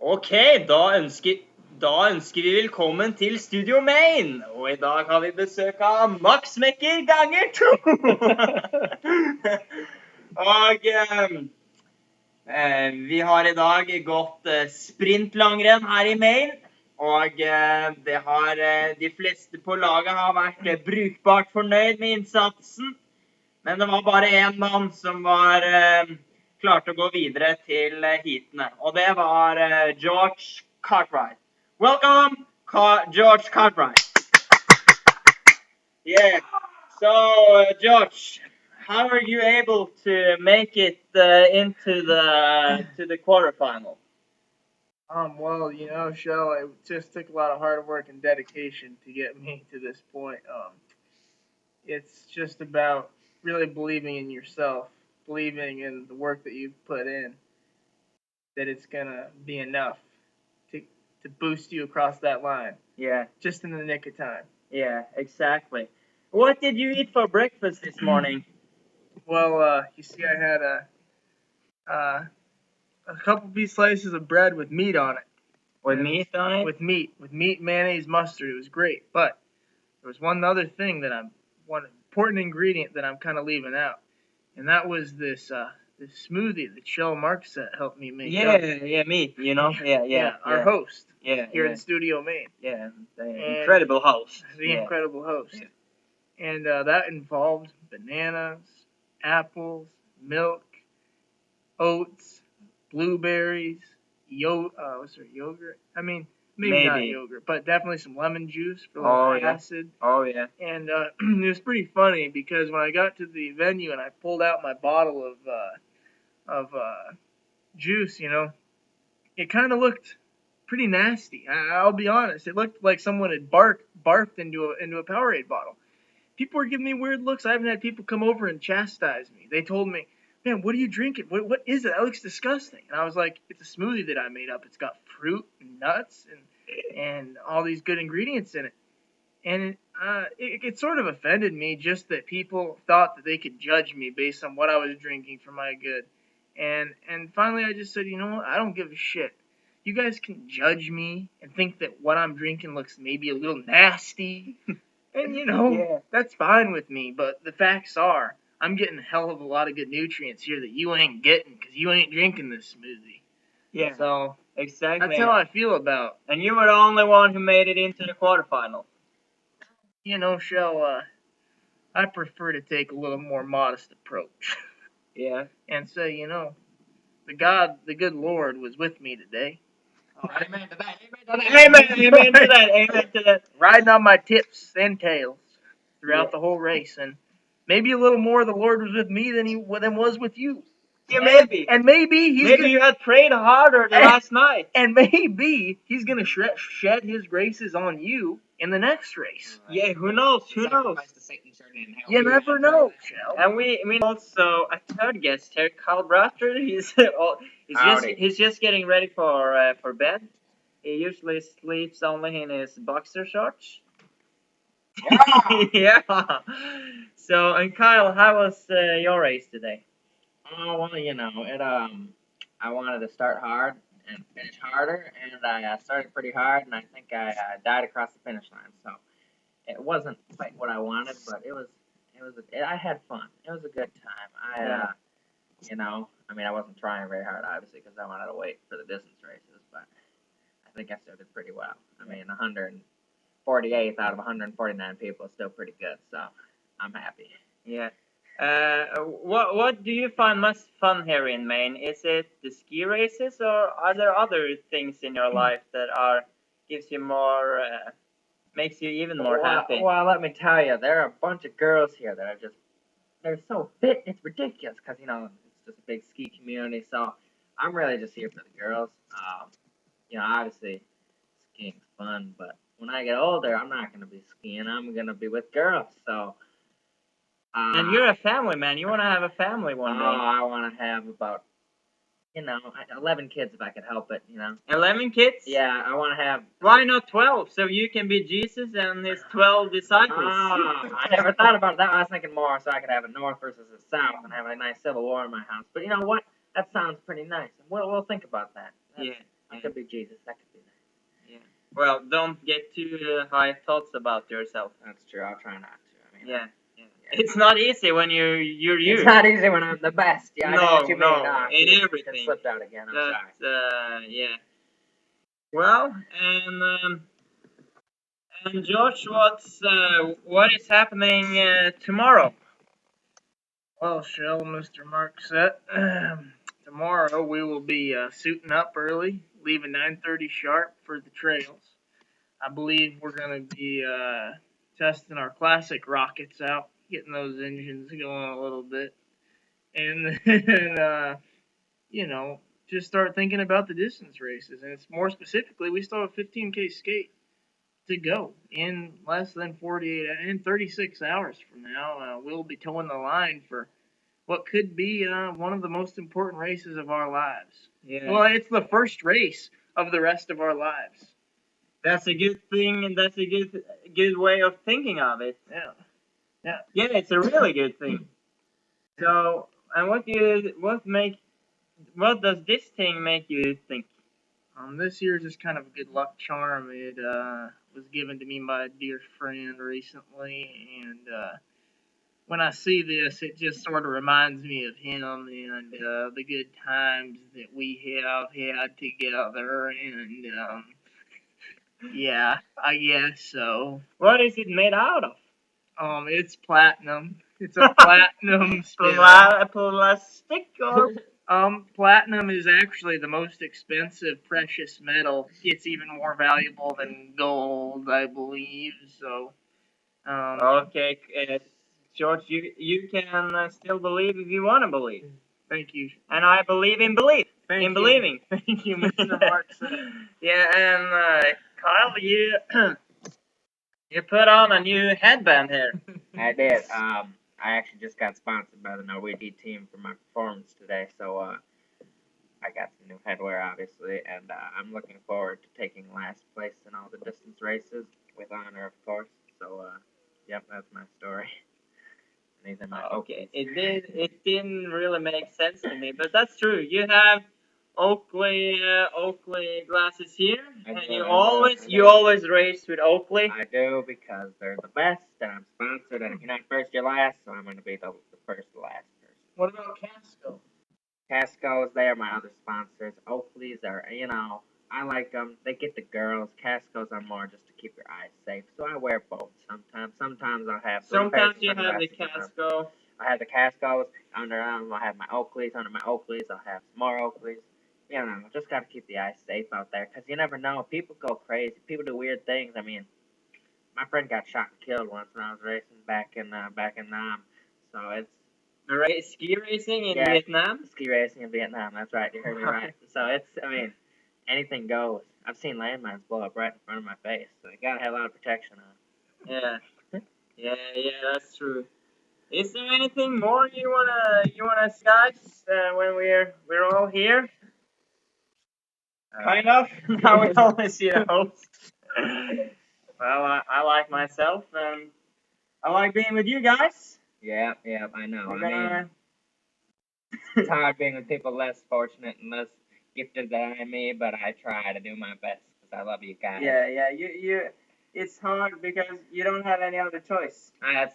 Ok, da ønsker vi velkommen til Studio Main. Og i dag har vi besøk av Max Mekker ganger 2. Og vi har i dag gått sprintlangrenn her i Main. Og de fleste på laget har vært brukbart fornøyd med innsatsen. Men det var bare en mann som var klarte å gå videre til heatene. Og det var George Cartwright. Welcome, George Cartwright. Yeah. So, George, how are you able to make it into the quarterfinal? Well, you know, Shell, it just took a lot of hard work and dedication to get me to this point. It's just about really believing in yourself, believing in the work that you've put in, that it's gonna be enough to boost you across that line. Yeah. Just in the nick of time. Yeah, exactly. What did you eat for breakfast this morning? Well, you see, I had a couple piece slices of bread with meat on it. With meat on it? With meat, mayonnaise, mustard. It was great. But there was one other thing one important ingredient that I'm kind of leaving out, and that was this smoothie that Shell Marks helped me make. Yeah, me. You know, yeah. Our host. Yeah, here in Studio Main. Yeah, the incredible host. Incredible host. Yeah. And that involved bananas, apples, milk, oats, blueberries, yogurt? I mean, maybe not yogurt, but definitely some lemon juice for acid. Oh, yeah. And it was pretty funny because when I got to the venue and I pulled out my bottle of juice, you know, it kind of looked pretty nasty. I'll be honest. It looked like someone had barfed into a Powerade bottle. People were giving me weird looks. I haven't had people come over and chastise me. They told me, "Man, what are you drinking? What is it? That looks disgusting." And I was like, "It's a smoothie that I made up. It's got fruit and nuts and all these good ingredients in it." And it sort of offended me just that people thought that they could judge me based on what I was drinking for my good. And finally I just said, you know what? I don't give a shit. You guys can judge me and think that what I'm drinking looks maybe a little nasty. And, you know, that's fine with me. But the facts are, I'm getting a hell of a lot of good nutrients here that you ain't getting because you ain't drinking this smoothie. Yeah. So, exactly. That's how I feel about. And you were the only one who made it into the quarterfinal. You know, Shell, I prefer to take a little more modest approach. Yeah. And say, you know, the good Lord was with me today. Oh, amen to that. Amen to that. Riding on my tips and tails throughout the whole race, and maybe a little more the Lord was with me than was with you. Yeah, maybe. And maybe you had prayed harder last night. And maybe he's gonna shed his graces on you in the next race. Yeah, who knows? Who knows? You never know, Shell. And we also a third guest here, Carl Bratter. He's just getting ready for bed. He usually sleeps only in his boxer shorts. Yeah. So, and Kyle, how was your race today? Oh, well, you know, I wanted to start hard and finish harder, and I started pretty hard, and I think I died across the finish line. So it wasn't quite what I wanted, but I had fun. It was a good time. You know, I mean, I wasn't trying very hard, obviously, because I wanted to wait for the distance races, but I think I started pretty well. I mean, 148th out of 149 people is still pretty good, so I'm happy. Yeah. What do you find most fun here in Maine? Is it the ski races, or are there other things in your life that gives you more, makes you even more happy? Well, let me tell you, there are a bunch of girls here that they're so fit, it's ridiculous, because, you know, it's just a big ski community, so I'm really just here for the girls. You know, obviously, skiing's fun, but when I get older, I'm not going to be skiing, I'm going to be with girls, so... and you're a family man. You want to have a family one day. Oh, I want to have about, 11 kids if I could help it, 11 kids? Yeah, I want to have... Why not 12? So you can be Jesus and his 12 disciples. I never thought about that. I was thinking more so I could have a north versus a south and have a nice civil war in my house. But you know what? That sounds pretty nice. We'll think about that. Yeah. That could be Jesus. That could be that. Yeah. Well, don't get too high thoughts about yourself. That's true. I'll try not to. I mean, Yeah. It's not easy when you're you. It's not easy when I'm the best. Yeah, I know what you mean. In It everything. slipped out again. I'm sorry. Yeah. Well, and Josh, what is happening tomorrow? Well, shall Mr. Mark set. Tomorrow we will be suiting up early, leaving 9:30 sharp for the trails. I believe we're going to be testing our classic rockets out, getting those engines going a little bit, and then just start thinking about the distance races. And it's more specifically, we still have a 15K skate to go in less than 48 and 36 hours from now. We'll be towing the line for what could be one of the most important races of our lives. Yeah. Well, it's the first race of the rest of our lives. That's a good thing, and that's a good way of thinking of it. Yeah. Yeah, it's a really good thing. So, and what does this thing make you think? This year's just kind of a good luck charm. It was given to me by a dear friend recently, and when I see this, it just sort of reminds me of him and the good times that we have had together. And yeah, I guess so. What is it made out of? It's platinum. It's a platinum spinner. Plastic or? Platinum is actually the most expensive precious metal. It's even more valuable than gold, I believe. So, Okay, George, you can still believe if you want to believe. Thank you. And I believe in belief. Thank in you. believing. Thank you, Mr. Markson. Yeah, and Kyle, you you put on a new headband here. I did. I actually just got sponsored by the Norwegian team for my performance today, so I got some new headwear, obviously, and I'm looking forward to taking last place in all the distance races with honor, of course. So, yep, that's my story. And these are my Okay, it didn't really make sense to me, but that's true. You have Oakley glasses here, and you always race with Oakley. I do because they're the best, and I'm sponsored, and if you're not first, you're last, so I'm going to be the first to last person. What about Casco? Casco's, they are my other sponsors. Oakley's are, I like them. They get the girls. Casco's are more just to keep your eyes safe. So I wear both sometimes. Sometimes I'll have Sometimes you have the Casco. I have the Casco's under them. I have my Oakleys. Under my Oakleys, I'll have some more Oakleys. Just got to keep the eyes safe out there because you never know. People go crazy. People do weird things. I mean, my friend got shot and killed once when I was racing back in Nam. So it's Ski racing in Vietnam? Ski racing in Vietnam, that's right, you heard me right. So anything goes. I've seen landmines blow up right in front of my face, so you gotta have a lot of protection on. Yeah, that's true. Is there anything more you wanna discuss when we're all here? Kind of. Now we only see the host. Well, I like myself, and I like being with you guys. Yeah, I know. It's hard being with people less fortunate and less gifted than I am, but I try to do my best because I love you guys. Yeah. It's hard because you don't have any other choice.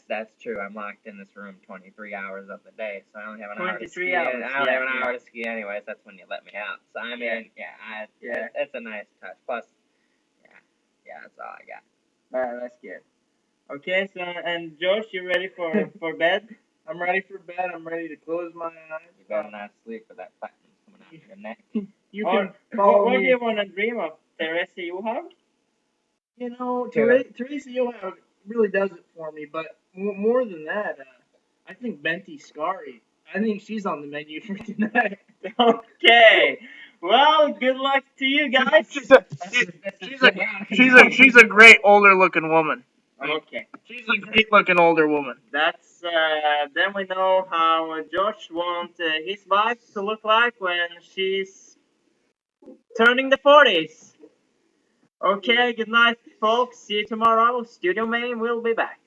That's true. I'm locked in this room 23 hours of the day, so I only have an hour to ski. 23 hours. I only have an hour to ski anyways. That's when you let me out. So it's a nice touch. Plus, that's all I got. That's good. Okay, so and Josh, you ready for bed? I'm ready for bed. I'm ready to close my eyes. You better not sleep with that platinum coming out of your neck. You can follow what me. do you want to dream of? Teresa Johaug? Teresa Johaug really does it for me, but more than that, I think Benti Scari. I think she's on the menu for tonight. Okay. Well, good luck to you guys. She's a great older looking woman. Okay. She's a great looking older woman. That's then we know how Josh wants his wife to look like when she's turning the 40s. Okay, good night, folks. See you tomorrow. Studio Main will be back.